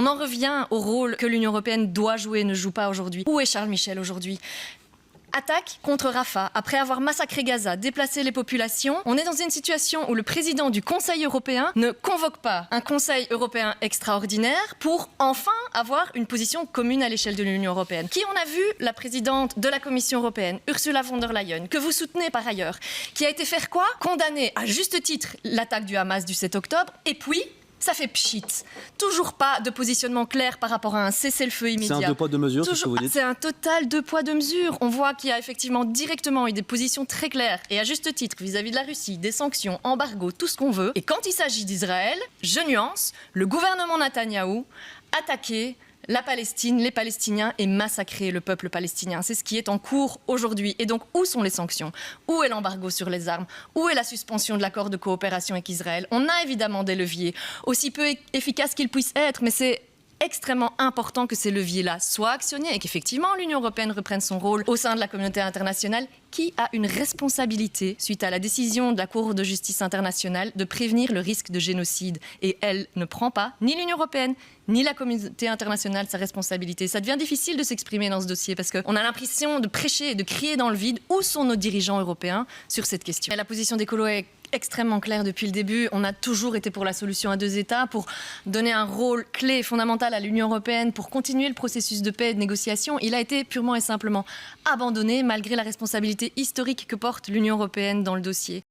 On en revient au rôle que l'Union européenne doit jouer et ne joue pas aujourd'hui. Où est Charles Michel aujourd'hui ? Attaque contre Rafah, après avoir massacré Gaza, déplacé les populations. On est dans une situation où le président du Conseil européen ne convoque pas un Conseil européen extraordinaire pour enfin avoir une position commune à l'échelle de l'Union européenne. Qui on a vu la présidente de la Commission européenne, Ursula von der Leyen, que vous soutenez par ailleurs, qui a été faire quoi ? Condamner à juste titre l'attaque du Hamas du 7 octobre, et puis ça fait pchit. Toujours pas de positionnement clair par rapport à un cessez-le-feu immédiat. C'est un deux poids, deux mesures, c'est ce que vous dites ? C'est un total deux poids, deux mesures. On voit qu'il y a effectivement directement eu des positions très claires, et à juste titre, vis-à-vis de la Russie, des sanctions, embargo, tout ce qu'on veut. Et quand il s'agit d'Israël, je nuance, le gouvernement Netanyahou attaqué la Palestine, les Palestiniens et massacrer le peuple palestinien. C'est ce qui est en cours aujourd'hui. Et donc, où sont les sanctions ? Où est l'embargo sur les armes ? Où est la suspension de l'accord de coopération avec Israël ? On a évidemment des leviers, aussi peu efficaces qu'ils puissent être, mais c'est extrêmement important que ces leviers-là soient actionnés et qu'effectivement l'Union européenne reprenne son rôle au sein de la communauté internationale, qui a une responsabilité, suite à la décision de la Cour de justice internationale, de prévenir le risque de génocide. Et elle ne prend pas, ni l'Union européenne, ni la communauté internationale, sa responsabilité. Ça devient difficile de s'exprimer dans ce dossier parce qu'on a l'impression de prêcher et de crier dans le vide. Où sont nos dirigeants européens sur cette question ? Et la position des colos est extrêmement claire depuis le début. On a toujours été pour la solution à deux États, pour donner un rôle clé et fondamental à l'Union européenne, pour continuer le processus de paix et de négociation. Il a été purement et simplement abandonné malgré la responsabilité historique que porte l'Union européenne dans le dossier.